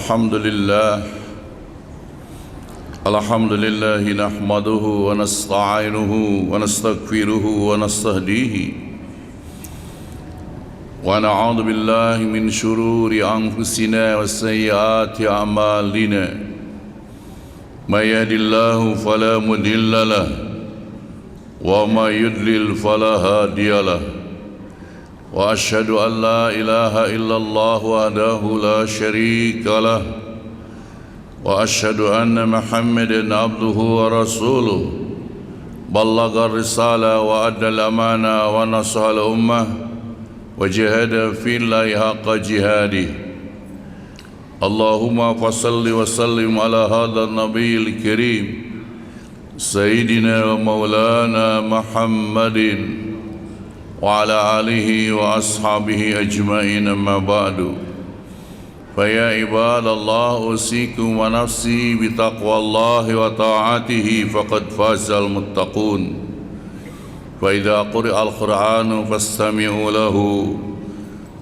Alhamdulillah nahmaduhu wa nasta'inuhu wa nastaghfiruhu wa nastahdihi wa na'udzu billahi min shururi anfusina wa sayyiati a'malina may yahdihillahu fala mudilla lahu wa may yudlil fala hadiya lahu wa asyhadu an la ilaha illallah wahdahu la syarika lahu wa asyhadu anna Muhammadan abduhu wa rasuluh ballagha ar-risalah wa adda al-amana wa nasaha al-ummah wa jahada fillahi haqqa jihadih. Allahumma fasalli wa sallim ala hadha an-nabiyil karim sayyidina wa maulana Muhammadin wa ala alihi wa ashabihi ajma'in, amma ba'du. Faya ibadallah usikum wa nafsi bitaqwallahi wa ta'atihi faqad fazal muttaqun. Fa idza quri'al qur'anu fastami'u lahu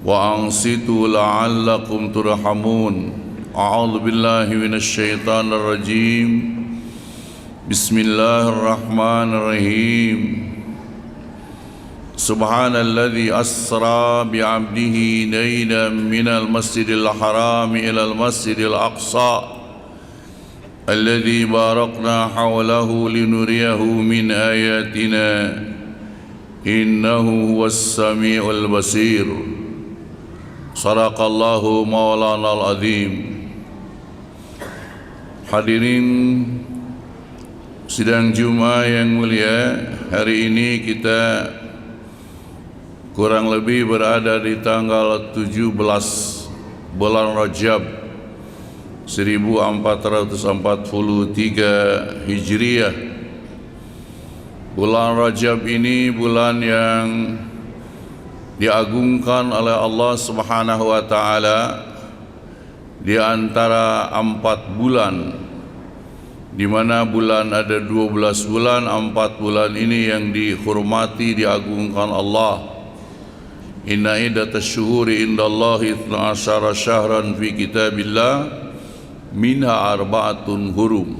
wa ansitu la'allakum turhamun. A'udzu billahi minasy syaithanir rajim. Bismillahirrahmanirrahim. Subhanalladzi asra bi'abdihi laylan minal masjidil haram ilal masjidil aqsa alladzi barakna hawlahu linuriyahu min ayatina innahu huwas sami'ul basir. Shadaqallahu maulanal azim. Hadirin sidang Jumat yang mulia, hari ini kita kurang lebih berada di tanggal 17 bulan Rajab 1443 Hijriah. Bulan Rajab ini bulan yang diagungkan oleh Allah Subhanahu wa taala di antara 4 bulan, di mana bulan ada 12 bulan, 4 bulan ini yang dihormati, diagungkan Allah. Inna iddatasy syuhuri indallahi 12 syahran fi kitabillah minha arba'atun hurum.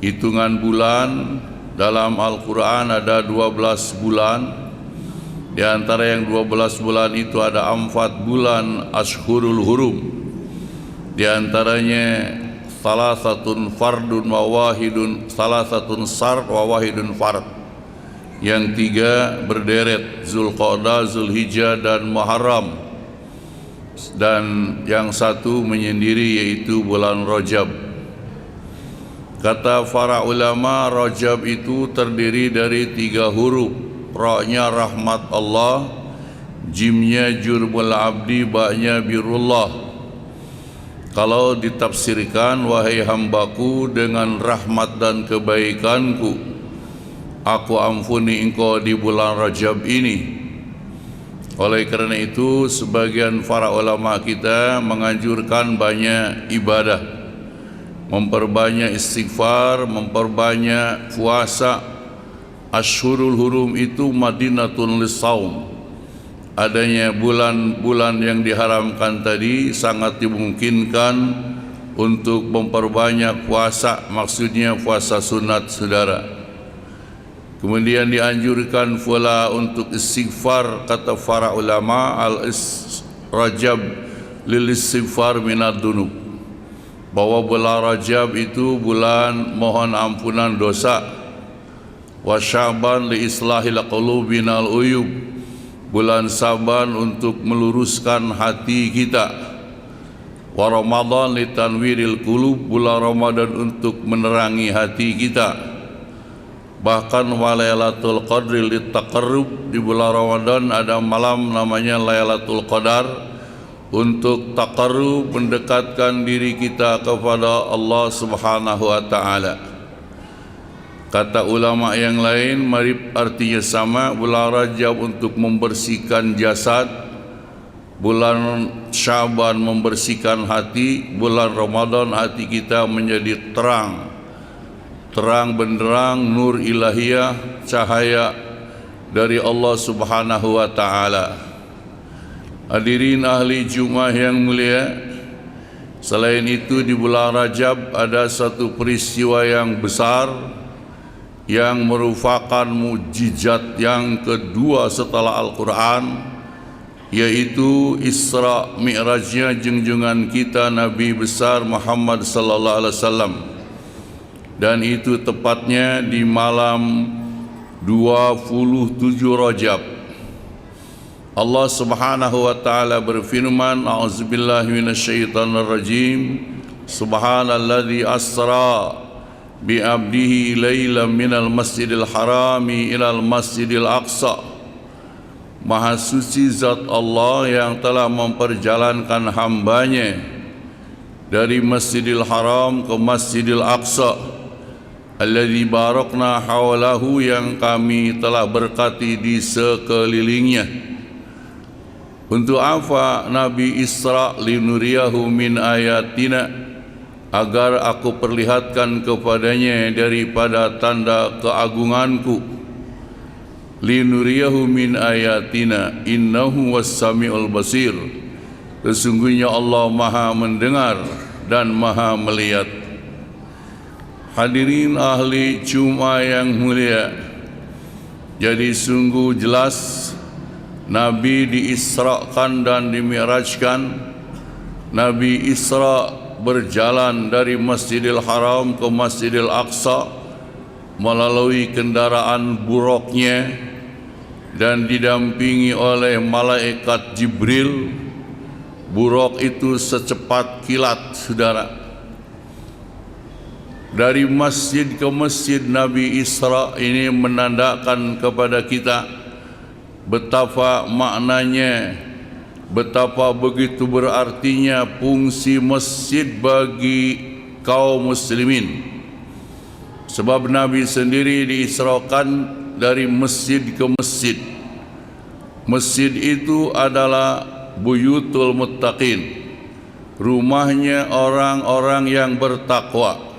Hitungan bulan dalam Al-Quran ada 12 bulan. Di antara yang 12 bulan itu ada 4 bulan ashhurul hurum. Di antaranya salasatun fardun wa wahidun, salasatun sar wa wahidun fard. Yang 3 berderet, Zulqa'dah, Zulhijjah dan Muharram. Dan yang 1 menyendiri, yaitu bulan Rajab. Kata para ulama, Rajab itu terdiri dari 3 huruf. Ra-nya rahmat Allah, jimnya jurbul abdi, ba-nya birullah. Kalau ditafsirkan, wahai hambaku dengan rahmat dan kebaikanku, aku ampuni engkau di bulan Rajab ini. Oleh kerana itu, sebagian para ulama kita menganjurkan banyak ibadah, memperbanyak istighfar, memperbanyak puasa. Ashhurul hurum itu madinatun lis-shaum. Adanya bulan-bulan yang diharamkan tadi sangat dimungkinkan untuk memperbanyak puasa, maksudnya puasa sunat, saudara. Kemudian dianjurkan pula untuk istighfar. Kata para ulama, Rajab lil istighfar minad dunub, bahwa bulan Rajab itu bulan mohon ampunan dosa. Wa Sya'ban li islahil qulubinal uyub, bulan Saban untuk meluruskan hati kita. Wa Ramadan li tanwiril qulub, bulan Ramadan untuk menerangi hati kita. Bahkan wa Lailatul Qadri litaqarrub, di bulan Ramadan ada malam namanya Lailatul Qadar untuk taqarrub, mendekatkan diri kita kepada Allah Subhanahu wa taala. Kata ulama yang lain, mirip artinya sama. Bulan Rajab untuk membersihkan jasad, bulan Syaban membersihkan hati, bulan Ramadan hati kita menjadi terang benderang, nur ilahiyah, cahaya dari Allah Subhanahu wa taala. Hadirin ahli Jumat yang mulia, Selain itu, di bulan Rajab ada satu peristiwa yang besar yang merupakan mukjizat yang kedua setelah Al-Quran, yaitu Isra Mi'rajnya junjungan kita Nabi besar Muhammad sallallahu alaihi wasallam. Dan itu tepatnya di malam 27 Rajab. Allah Subhanahu wa taala berfirman, a'udzubillahi minasyaitonir rajim. Subhanalladzi asra bi 'abdihi lailan minal masjidil harami ilal masjidil aqsa. Maha suci zat Allah yang telah memperjalankan hambanya dari Masjidil Haram ke Masjidil Aqsa, alladzi barakna hawlahu, yang kami telah berkati di sekelilingnya. Untuk apa Nabi Isra? Linuriyahu min ayatina, agar aku perlihatkan kepadanya daripada tanda keagunganku. Linuriyahu min ayatina innahu was-sami'ul basir. Sesungguhnya Allah Maha mendengar dan Maha melihat. Hadirin ahli Jumat yang mulia, jadi sungguh jelas Nabi diisrakan dan dimi'rajkan. Nabi Isra berjalan dari Masjidil Haram ke Masjidil Aqsa melalui kendaraan buruknya dan didampingi oleh malaikat Jibril. Buruk itu secepat kilat, saudara. Dari masjid ke masjid Nabi Isra ini menandakan kepada kita betapa maknanya, betapa begitu berartinya fungsi masjid bagi kaum muslimin. Sebab Nabi sendiri diisrakan dari masjid ke masjid. Masjid itu adalah buyutul muttaqin, rumahnya orang-orang yang bertakwa.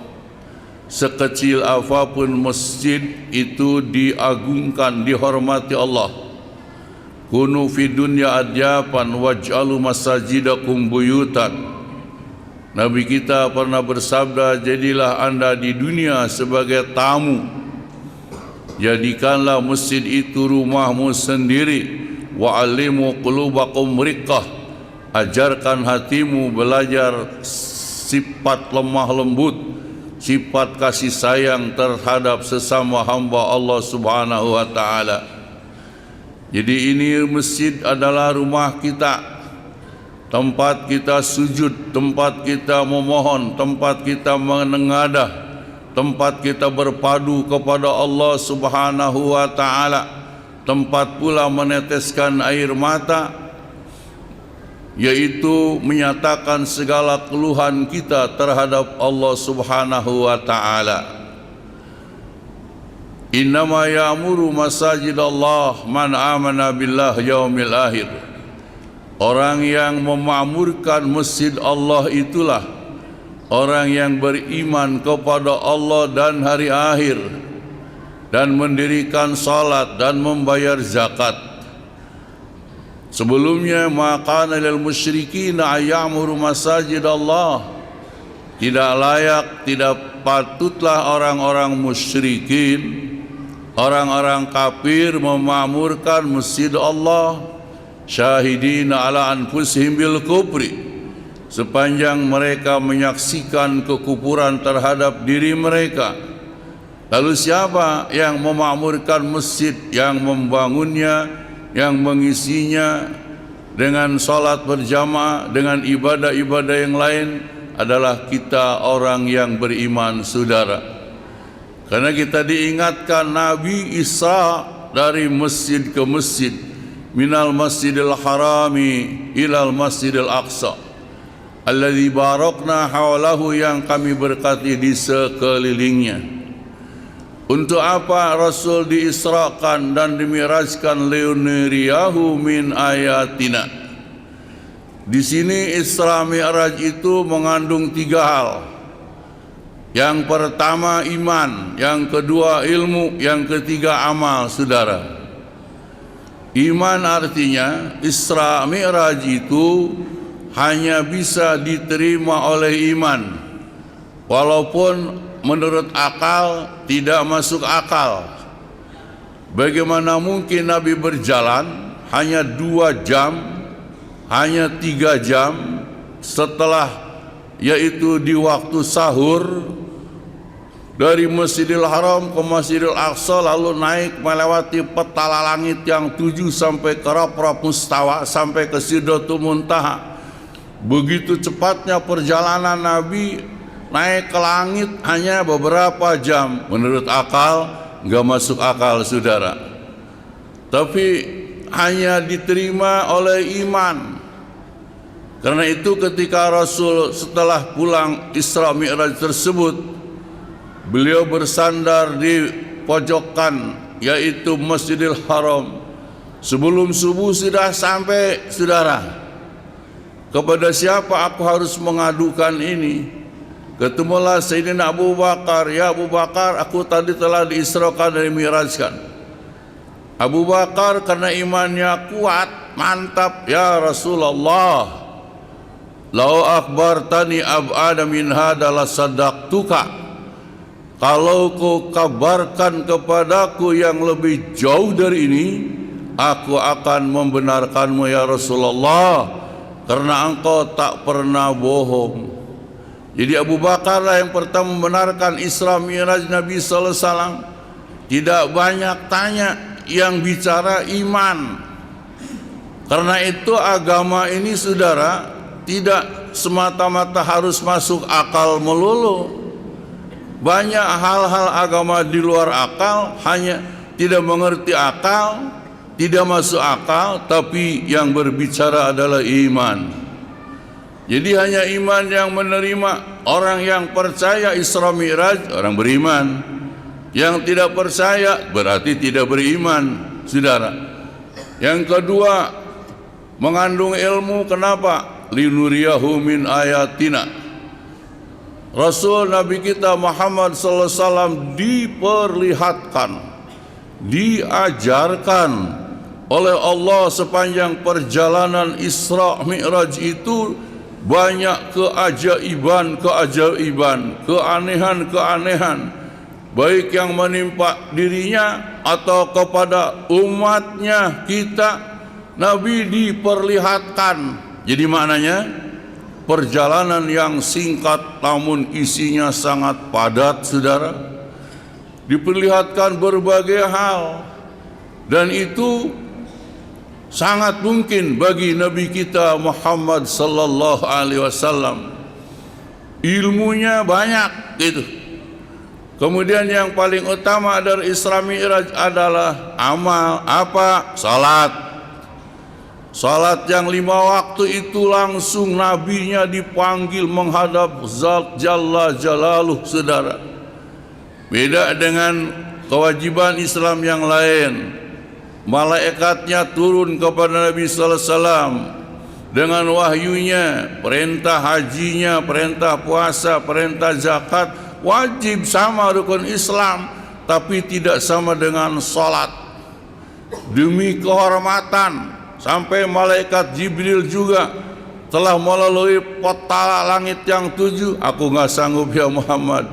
Sekecil apapun masjid itu diagungkan, dihormati Allah. Kunu fi dunya adyapan waj'alu masajidakum buyutan. Nabi kita pernah bersabda, jadilah anda di dunia sebagai tamu, jadikanlah masjid itu rumahmu sendiri. Wa'alimu qulubakum riqqah, ajarkan hatimu belajar sifat lemah lembut, sifat kasih sayang terhadap sesama hamba Allah Subhanahu wa taala. Jadi ini masjid adalah rumah kita, tempat kita sujud, tempat kita memohon, tempat kita menengadah, tempat kita berpadu kepada Allah Subhanahu wa taala, tempat pula meneteskan air mata, yaitu menyatakan segala keluhan kita terhadap Allah Subhanahu wa taala. Innama ya'muru masajidallah man amana billah yaumil akhir. Orang yang memakmurkan masjid Allah itulah orang yang beriman kepada Allah dan hari akhir, dan mendirikan salat dan membayar zakat. Sebelumnya, maka lil musyrikin ayamuru masajidallah, tidak layak, tidak patutlah orang-orang musyrikin, orang-orang kafir memakmurkan masjid Allah, syahidina ala anfusihim bil kufri, sepanjang mereka menyaksikan kekufuran terhadap diri mereka. Lalu siapa yang memakmurkan masjid, yang membangunnya, yang mengisinya dengan salat berjamaah, dengan ibadah-ibadah yang lain? Adalah kita orang yang beriman, saudara. Karena kita diingatkan Nabi Isra dari masjid ke masjid, minal masjidil harami ilal masjidil aqsa, alladzi barakna hawlahu, yang kami berkati di sekelilingnya. Untuk apa Rasul diisrakan dan dimirajkan? Liuniriyahu min ayatina. Di sini Isra Mi'raj itu mengandung tiga hal. Yang pertama iman, yang kedua ilmu, yang ketiga amal, saudara. Iman artinya Isra Mi'raj itu hanya bisa diterima oleh iman, walaupun menurut akal tidak masuk akal. Bagaimana mungkin Nabi berjalan hanya 2 jam, hanya 3 jam setelah, yaitu di waktu sahur, dari Masjidil Haram ke Masjidil Aqsa, lalu naik melewati petala langit yang 7 sampai ke Rabb Mustawa, sampai ke Sidratul Muntaha. Begitu cepatnya perjalanan Nabi naik ke langit hanya beberapa jam. Menurut akal nggak masuk akal, saudara. Tapi hanya diterima oleh iman. Karena itu ketika Rasul setelah pulang Isra Mi'raj tersebut, beliau bersandar di pojokan, yaitu Masjidil Haram. Sebelum subuh sudah sampai, saudara. Kepada siapa aku harus mengadukan ini? Ketemulah Sayyidina Abu Bakar. Ya Abu Bakar, aku tadi telah diisrakan dan mi'rajkan. Abu Bakar karena imannya kuat, mantap. Ya Rasulullah, lau akhbartani ab'ada min hada la saddaqtuka. Kalau kau kabarkan kepadaku yang lebih jauh dari ini, aku akan membenarkanmu ya Rasulullah, karena engkau tak pernah bohong. Jadi Abu Bakar lah yang pertama membenarkan Isra Mi'raj Nabi sallallahu alaihi wasallam. Tidak banyak tanya, yang bicara iman. Karena itu agama ini, saudara, tidak semata-mata harus masuk akal melulu. Banyak hal-hal agama di luar akal, hanya tidak mengerti akal, tidak masuk akal, tapi yang berbicara adalah iman. Jadi hanya iman yang menerima. Orang yang percaya Isra Mi'raj, orang beriman. Yang tidak percaya berarti tidak beriman, saudara. Yang kedua, mengandung ilmu. Kenapa? Linuriyahu min ayatina. Rasul Nabi kita Muhammad sallallahu alaihi wasallam diperlihatkan, diajarkan oleh Allah sepanjang perjalanan Isra Mi'raj itu banyak keajaiban, keanehan, baik yang menimpa dirinya atau kepada umatnya kita. Nabi diperlihatkan. Jadi maknanya perjalanan yang singkat namun isinya sangat padat, saudara. Diperlihatkan berbagai hal, dan itu sangat mungkin bagi Nabi kita Muhammad sallallahu alaihi wasallam. Ilmunya banyak gitu. Kemudian yang paling utama dari Isra Mi'raj adalah amal. Apa? Salat. Salat yang 5 waktu itu langsung nabinya dipanggil menghadap Zat Jalla Jalaluh, saudara. Beda dengan kewajiban Islam yang lain. Malaikatnya turun kepada Nabi sallallahu alaihi wasallam dengan wahyunya, perintah hajinya, perintah puasa, perintah zakat, wajib sama rukun Islam, tapi tidak sama dengan salat. Demi kehormatan, sampai malaikat Jibril juga telah melalui petala langit yang 7. Aku nggak sanggup ya Muhammad,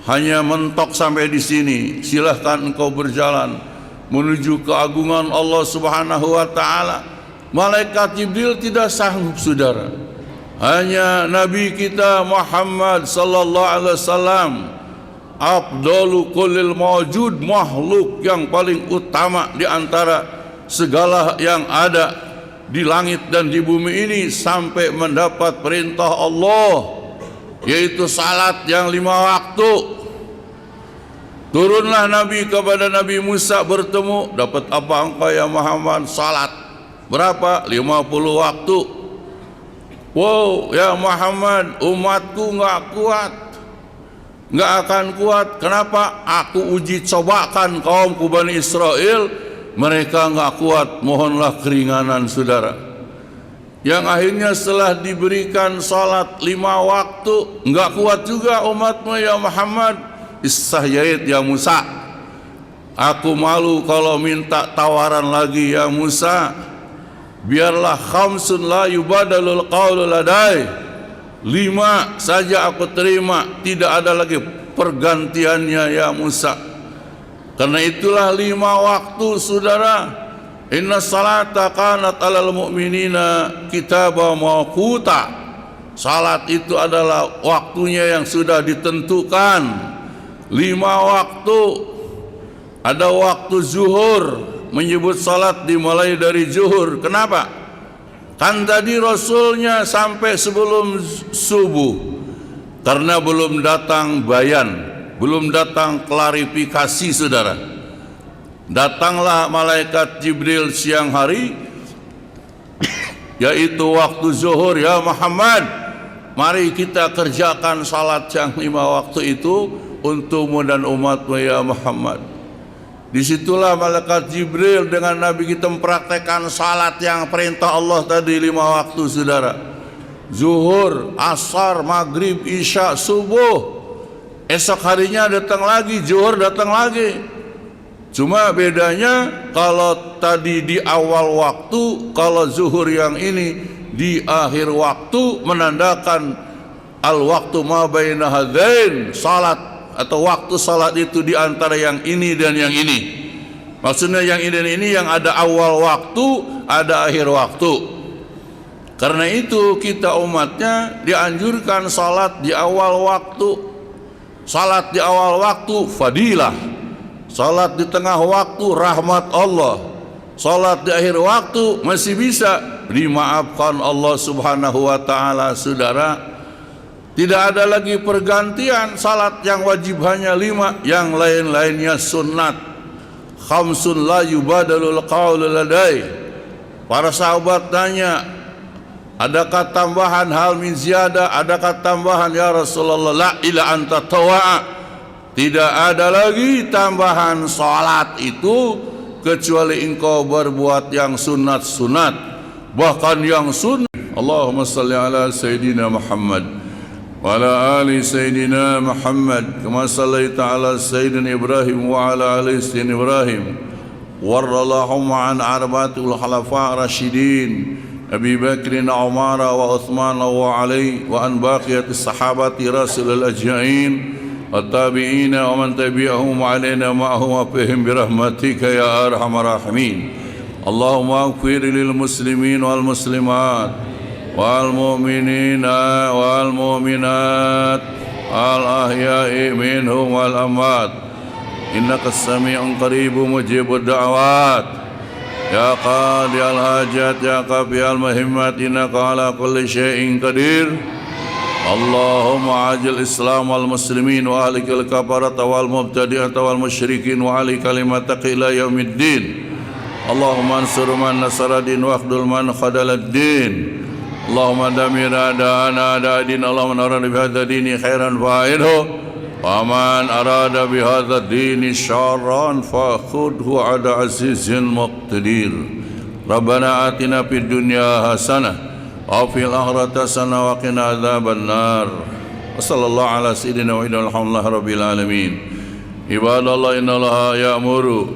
hanya mentok sampai di sini. Silahkan engkau berjalan menuju keagungan Allah Subhanahu wa taala. Malaikat Jibril tidak sanggup, saudara. Hanya Nabi kita Muhammad sallallahu alaihi wasallam, afdalu kullil mawjud, makhluk yang paling utama di antara segala yang ada di langit dan di bumi ini, sampai mendapat perintah Allah, yaitu salat yang 5 waktu. Turunlah Nabi kepada Nabi Musa, bertemu, dapat apa engkau ya Muhammad? Salat. Berapa? 50 waktu. Wow, ya Muhammad, umatku nggak kuat, nggak akan kuat. Kenapa? Aku uji cobakan kaumku Bani Israel, mereka nggak kuat. Mohonlah keringanan, saudara. Yang akhirnya setelah diberikan salat 5 waktu, nggak kuat juga umatmu ya Muhammad. Istahyait ya Musa, aku malu kalau minta tawaran lagi ya Musa. biarlah khamsun la yubadalul qawlu ladai, 5 saja aku terima, tidak ada lagi pergantiannya ya Musa. Karena itulah 5 waktu, saudara. Inna salata kanat alal mu'minina kitaba mawquta. Salat itu adalah waktunya yang sudah ditentukan. 5 waktu. Ada waktu zuhur, menyebut salat dimulai dari zuhur. Kenapa? Kan tadi Rasulnya sampai sebelum subuh. Karena belum datang bayan, belum datang klarifikasi, saudara. Datanglah malaikat Jibril siang hari, yaitu waktu zuhur. Ya Muhammad, mari kita kerjakan salat yang 5 waktu itu untukmu dan umatmu ya Muhammad. Disitulah malaikat Jibril dengan Nabi kita mempraktekkan salat yang perintah Allah tadi 5 waktu, saudara. Zuhur, asar, maghrib, isya, subuh. Esok harinya datang lagi, zuhur datang lagi. Cuma bedanya kalau tadi di awal waktu, kalau zuhur yang ini di akhir waktu, menandakan al-waktu ma baina hadain, salat atau waktu salat itu di antara yang ini dan yang ini. Maksudnya yang ini dan ini, yang ada awal waktu, ada akhir waktu. Karena itu kita umatnya dianjurkan salat di awal waktu. Salat di awal waktu fadilah. Salat di tengah waktu rahmat Allah. Salat di akhir waktu masih bisa dimaafkan Allah Subhanahu wa taala, saudara. Tidak ada lagi pergantian. Salat yang wajib hanya 5, yang lain-lainnya sunnat. Khamsun la yubadalul qawlu ladai. Para sahabat tanya, adakah tambahan hal min ziyadah? Adakah tambahan ya Rasulullah? La ila anta tawa'a. Tidak ada lagi tambahan salat itu kecuali engkau berbuat yang sunat-sunat. Bahkan yang sunnah. Allahumma salli ala Sayyidina Muhammad wa ala ali Sayyidina Muhammad kama sallaita ala Sayyidina Ibrahim wa ala ali Sayyidina Ibrahim. Warrallahumma an arba'atul khulafa rasyidin Abi Bakrin, Umar wa Uthman wa Ali wa an baqiyatis sahabati rasulil ajma'in التابعين ومن تبعهم علينا معهم وفهم برحمتك يا أرحم الراحمين. اللهم اغفر للمسلمين والمسلمات والمؤمنين والمؤمنات الأحياء منهم والأموات إنك السميع قريب مجيب الدعوات يا قاضي الحاجات يا قاضي المهمات إنك على كل شيء قدير. اللهم عاجل الإسلام والمسلمين وأهلك الكفرة والمبتدئة والمشركين وعلي كلمتك إلى يوم الدين. اللهم انصر من نصر الدين واخذل من خذل الدين. اللهم دمر أعداءنا أعداء الدين. اللهم من أراد بهذا الدين خيرا فاعله ومن أراد بهذا الدين شرا فخذه على عزيز مقتدر. ربنا آتنا في الدنيا حسنة وفي الآخرة حسنة وقنا عذاب النار. وصلى الله على سيدنا وإلى الحمد لله رب العالمين. عباد الله إن الله يأمر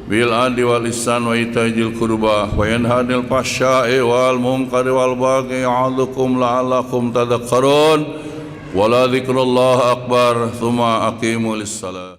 بالعدل والإحسان وإيتاء ذي القربى وينهى عن الفحشاء والمنكر والبغي يعظكم لعلكم تذكرون. ولذكر الله أكبر. ثم أقيموا للصلاة.